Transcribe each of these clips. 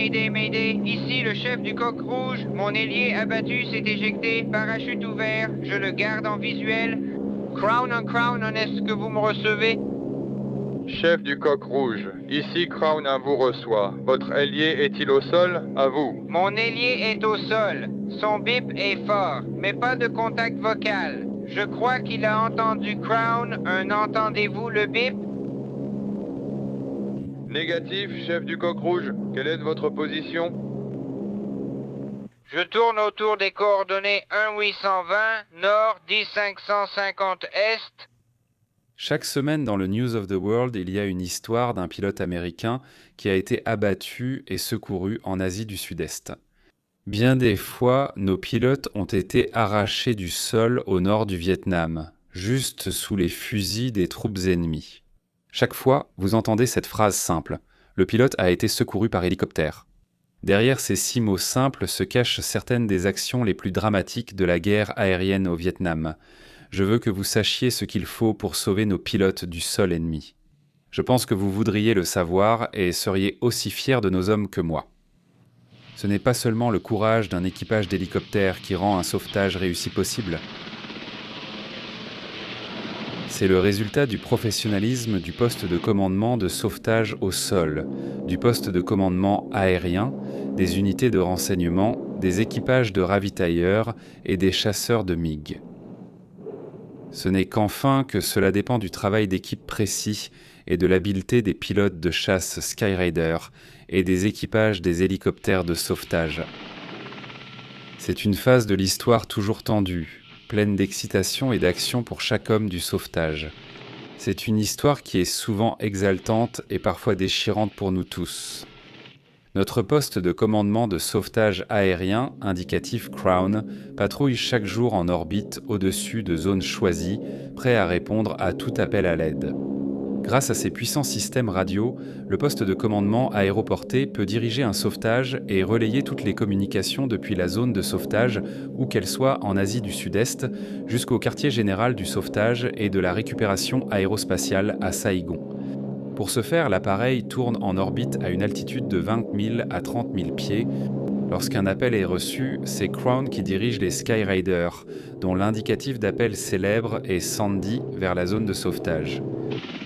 Mayday, Mayday. Ici le chef du Coq Rouge. Mon ailier abattu s'est éjecté, parachute ouvert. Je le garde en visuel. Crown, est-ce que vous me recevez? Chef du Coq Rouge, ici Crown 1 vous reçoit. Votre ailier est-il au sol? À vous. Mon ailier est au sol. Son bip est fort, mais pas de contact vocal. Je crois qu'il a entendu Crown. Entendez-vous le bip? Négatif, chef du Coq Rouge. Quelle est votre position? Je tourne autour des coordonnées 1820, nord, 10550 est. Chaque semaine dans le News of the World, il y a une histoire d'un pilote américain qui a été abattu et secouru en Asie du Sud-Est. Bien des fois, nos pilotes ont été arrachés du sol au nord du Vietnam, juste sous les fusils des troupes ennemies. Chaque fois, vous entendez cette phrase simple. Le pilote a été secouru par hélicoptère. Derrière ces 6 mots simples se cachent certaines des actions les plus dramatiques de la guerre aérienne au Vietnam. Je veux que vous sachiez ce qu'il faut pour sauver nos pilotes du sol ennemi. Je pense que vous voudriez le savoir et seriez aussi fiers de nos hommes que moi. Ce n'est pas seulement le courage d'un équipage d'hélicoptères qui rend un sauvetage réussi possible. C'est le résultat du professionnalisme du poste de commandement de sauvetage au sol, du poste de commandement aérien, des unités de renseignement, des équipages de ravitailleurs et des chasseurs de MiG. Ce n'est qu'enfin que cela dépend du travail d'équipe précis et de l'habileté des pilotes de chasse Skyraider et des équipages des hélicoptères de sauvetage. C'est une phase de l'histoire toujours tendue, pleine d'excitation et d'action pour chaque homme du sauvetage. C'est une histoire qui est souvent exaltante et parfois déchirante pour nous tous. Notre poste de commandement de sauvetage aérien, indicatif Crown, patrouille chaque jour en orbite au-dessus de zones choisies, prêt à répondre à tout appel à l'aide. Grâce à ses puissants systèmes radio, le poste de commandement aéroporté peut diriger un sauvetage et relayer toutes les communications depuis la zone de sauvetage, où qu'elle soit en Asie du Sud-Est, jusqu'au quartier général du sauvetage et de la récupération aérospatiale à Saïgon. Pour ce faire, l'appareil tourne en orbite à une altitude de 20 000 à 30 000 pieds. Lorsqu'un appel est reçu, c'est Crown qui dirige les Skyraiders, dont l'indicatif d'appel célèbre est Sandy vers la zone de sauvetage.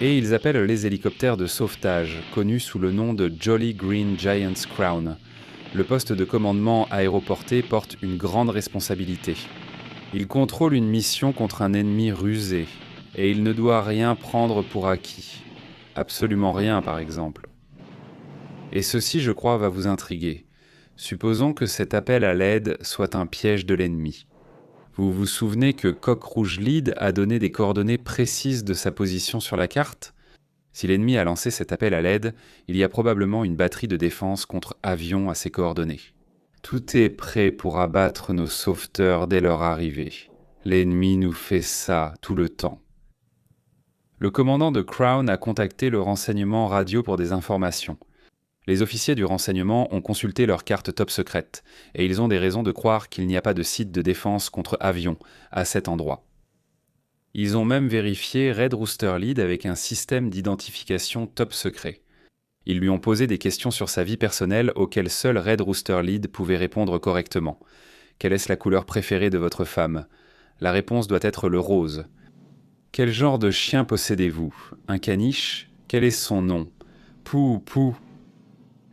Et ils appellent les hélicoptères de sauvetage, connus sous le nom de Jolly Green Giants Crown. Le poste de commandement aéroporté porte une grande responsabilité. Il contrôle une mission contre un ennemi rusé, et il ne doit rien prendre pour acquis. Absolument rien, par exemple. Et ceci, je crois, va vous intriguer. Supposons que cet appel à l'aide soit un piège de l'ennemi. Vous vous souvenez que Coq Rouge Lead a donné des coordonnées précises de sa position sur la carte? Si l'ennemi a lancé cet appel à l'aide, il y a probablement une batterie de défense contre avion à ces coordonnées. Tout est prêt pour abattre nos sauveteurs dès leur arrivée. L'ennemi nous fait ça tout le temps. Le commandant de Crown a contacté le renseignement radio pour des informations. Les officiers du renseignement ont consulté leur carte top secrète, et ils ont des raisons de croire qu'il n'y a pas de site de défense contre avions à cet endroit. Ils ont même vérifié Red Rooster Lead avec un système d'identification top secret. Ils lui ont posé des questions sur sa vie personnelle auxquelles seul Red Rooster Lead pouvait répondre correctement. Quelle est la couleur préférée de votre femme? La réponse doit être le rose. Quel genre de chien possédez-vous? Un caniche? Quel est son nom? Pou, pou.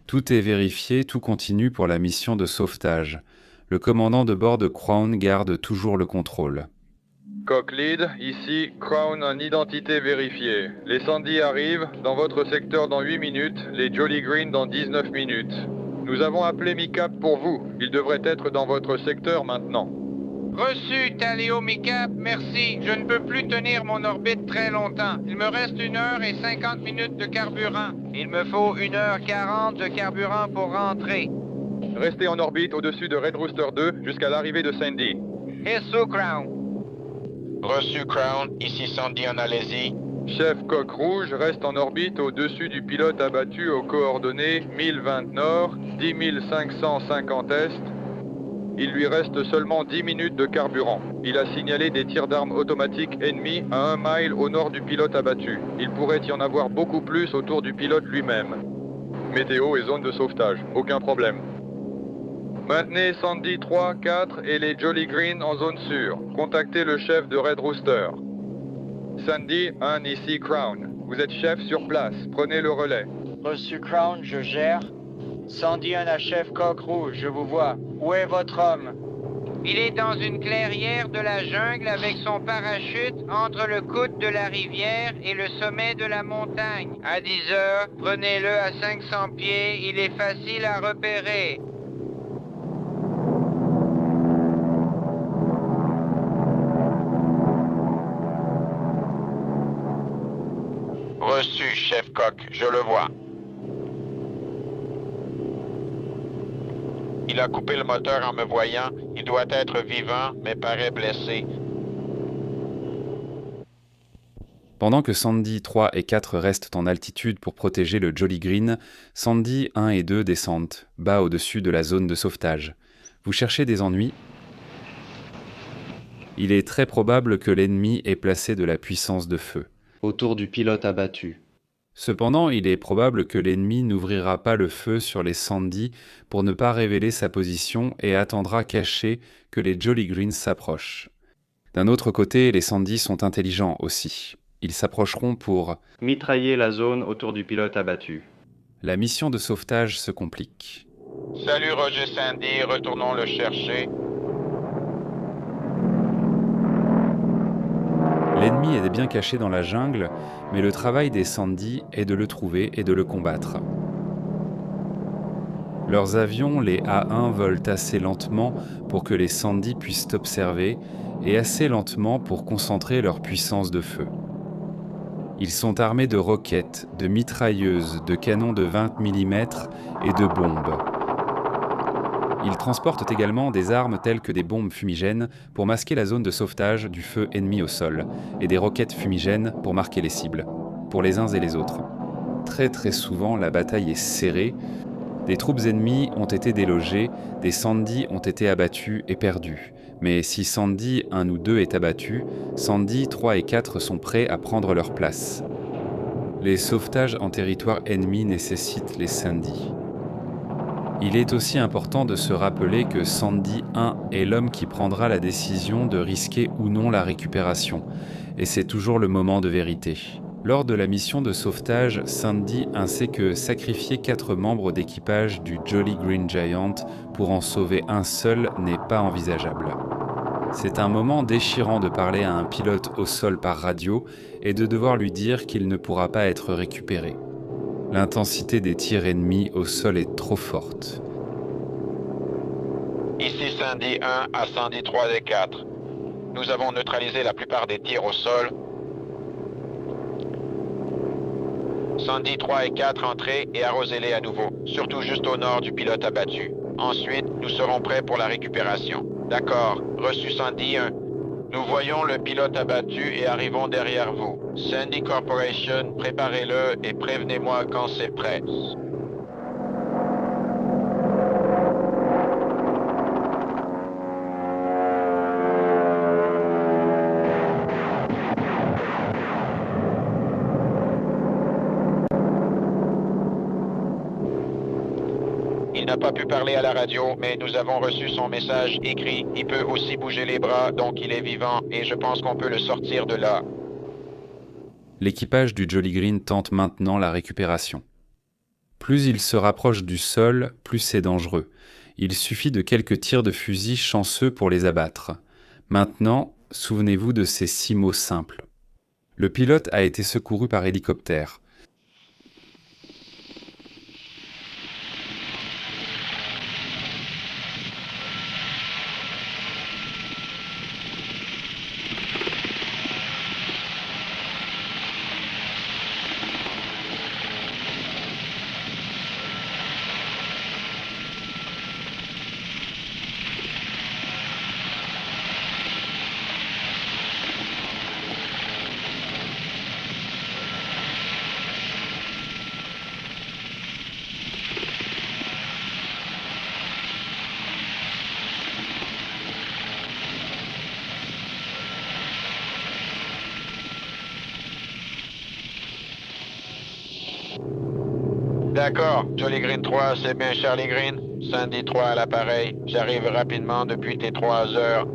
Tout est vérifié, tout continue pour la mission de sauvetage. Le commandant de bord de Crown garde toujours le contrôle. Coq Lead, ici Crown en identité vérifiée. Les Sandy arrivent dans votre secteur dans 8 minutes, les Jolly Green dans 19 minutes. Nous avons appelé MICAP pour vous. Il devrait être dans votre secteur maintenant. Reçu, Taléo Micap, merci. Je ne peux plus tenir mon orbite très longtemps. Il me reste 1 heure et 50 minutes de carburant. Il me faut 1 heure 40 de carburant pour rentrer. Restez en orbite au-dessus de Red Rooster 2 jusqu'à l'arrivée de Sandy. Eso, Crown. Reçu, Crown. Ici Sandy en Malaisie. Chef Coq Rouge reste en orbite au-dessus du pilote abattu aux coordonnées 1020 nord, 10 550 est. Il lui reste seulement 10 minutes de carburant. Il a signalé des tirs d'armes automatiques ennemis à 1 mile au nord du pilote abattu. Il pourrait y en avoir beaucoup plus autour du pilote lui-même. météo et zone de sauvetage. Aucun problème. Maintenez Sandy 3, 4 et les Jolly Green en zone sûre. Contactez le chef de Red Rooster. Sandy 1 ici Crown. Vous êtes chef sur place. Prenez le relais. Reçu Crown, je gère. Sandy 1 à chef Coq Rouge, je vous vois. Où est votre homme? Il est dans une clairière de la jungle avec son parachute entre le coude de la rivière et le sommet de la montagne. À 10 heures, prenez-le à 500 pieds, il est facile à repérer. Reçu, chef Coq, je le vois. Il a coupé le moteur en me voyant. Il doit être vivant, mais paraît blessé. Pendant que Sandy 3 et 4 restent en altitude pour protéger le Jolly Green, Sandy 1 et 2 descendent, bas au-dessus de la zone de sauvetage. Vous cherchez des ennuis? Il est très probable que l'ennemi ait placé de la puissance de feu autour du pilote abattu. Cependant, il est probable que l'ennemi n'ouvrira pas le feu sur les Sandy pour ne pas révéler sa position et attendra caché que les Jolly Green s'approchent. D'un autre côté, les Sandy sont intelligents aussi. Ils s'approcheront pour mitrailler la zone autour du pilote abattu. La mission de sauvetage se complique. Salut Roger Sandy, retournons le chercher. L'ennemi est bien caché dans la jungle, mais le travail des Sandy est de le trouver et de le combattre. Leurs avions, les A1, volent assez lentement pour que les Sandy puissent observer et assez lentement pour concentrer leur puissance de feu. Ils sont armés de roquettes, de mitrailleuses, de canons de 20 mm et de bombes. Ils transportent également des armes telles que des bombes fumigènes pour masquer la zone de sauvetage du feu ennemi au sol et des roquettes fumigènes pour marquer les cibles, pour les uns et les autres. Très souvent, la bataille est serrée. Des troupes ennemies ont été délogées, des Sandy ont été abattus et perdus. Mais si Sandy 1 ou 2 est abattu, Sandy 3 et 4 sont prêts à prendre leur place. Les sauvetages en territoire ennemi nécessitent les Sandy. Il est aussi important de se rappeler que Sandy 1 est l'homme qui prendra la décision de risquer ou non la récupération, et c'est toujours le moment de vérité. Lors de la mission de sauvetage, Sandy 1 sait que sacrifier 4 membres d'équipage du Jolly Green Giant pour en sauver un seul n'est pas envisageable. C'est un moment déchirant de parler à un pilote au sol par radio et de devoir lui dire qu'il ne pourra pas être récupéré. L'intensité des tirs ennemis au sol est trop forte. Ici Sandy 1 à Sandy 3 et 4. Nous avons neutralisé la plupart des tirs au sol. Sandy 3 et 4, entrez et arrosez-les à nouveau, surtout juste au nord du pilote abattu. Ensuite, nous serons prêts pour la récupération. D'accord, reçu Sandy 1. Nous voyons le pilote abattu et arrivons derrière vous. Sandy Corporation, préparez-le et prévenez-moi quand c'est prêt. Il n'a pas pu parler à la radio, mais nous avons reçu son message écrit. Il peut aussi bouger les bras, donc il est vivant, et je pense qu'on peut le sortir de là. L'équipage du Jolly Green tente maintenant la récupération. Plus il se rapproche du sol, plus c'est dangereux. Il suffit de quelques tirs de fusil chanceux pour les abattre. Maintenant, souvenez-vous de ces 6 mots simples. Le pilote a été secouru par hélicoptère. D'accord. Jolly Green 3, c'est bien Charlie Green. Sandy 3 à l'appareil. J'arrive rapidement depuis tes 3 heures.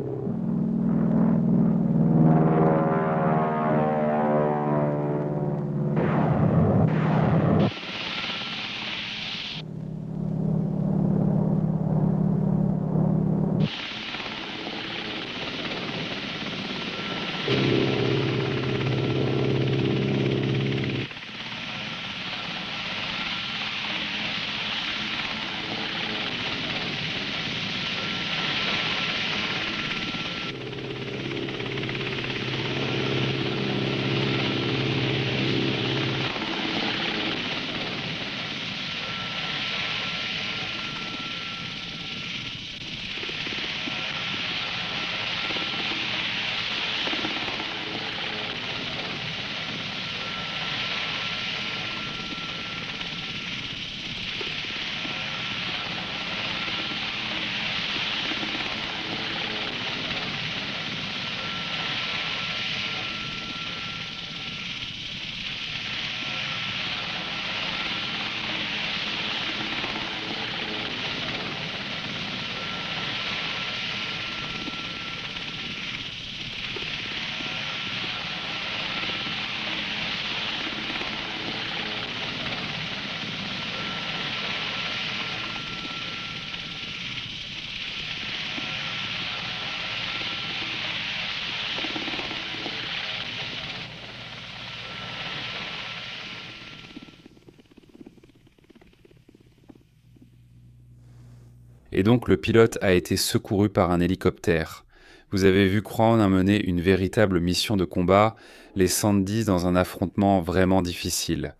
Et donc le pilote a été secouru par un hélicoptère. Vous avez vu Crown mener une véritable mission de combat, les Sandys dans un affrontement vraiment difficile.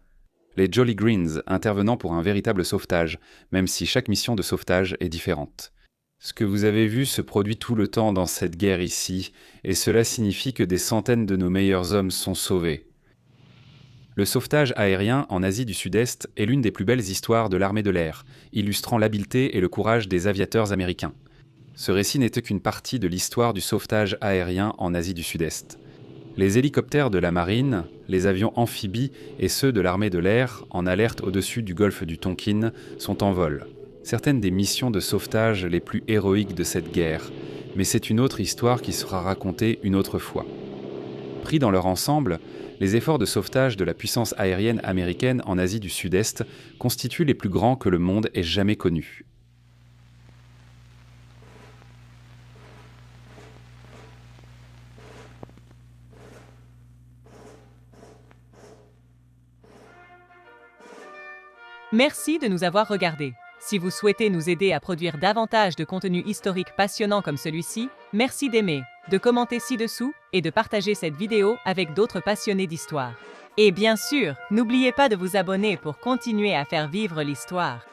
Les Jolly Greens intervenant pour un véritable sauvetage, même si chaque mission de sauvetage est différente. Ce que vous avez vu se produit tout le temps dans cette guerre ici, et cela signifie que des centaines de nos meilleurs hommes sont sauvés. Le sauvetage aérien en Asie du Sud-Est est l'une des plus belles histoires de l'armée de l'air, illustrant l'habileté et le courage des aviateurs américains. Ce récit n'était qu'une partie de l'histoire du sauvetage aérien en Asie du Sud-Est. Les hélicoptères de la marine, les avions amphibies et ceux de l'armée de l'air, en alerte au-dessus du golfe du Tonkin, sont en vol. Certaines des missions de sauvetage les plus héroïques de cette guerre, mais c'est une autre histoire qui sera racontée une autre fois. Pris dans leur ensemble, les efforts de sauvetage de la puissance aérienne américaine en Asie du Sud-Est constituent les plus grands que le monde ait jamais connus. Merci de nous avoir regardés. Si vous souhaitez nous aider à produire davantage de contenu historique passionnant comme celui-ci, merci d'aimer, de commenter ci-dessous et de partager cette vidéo avec d'autres passionnés d'histoire. Et bien sûr, n'oubliez pas de vous abonner pour continuer à faire vivre l'histoire.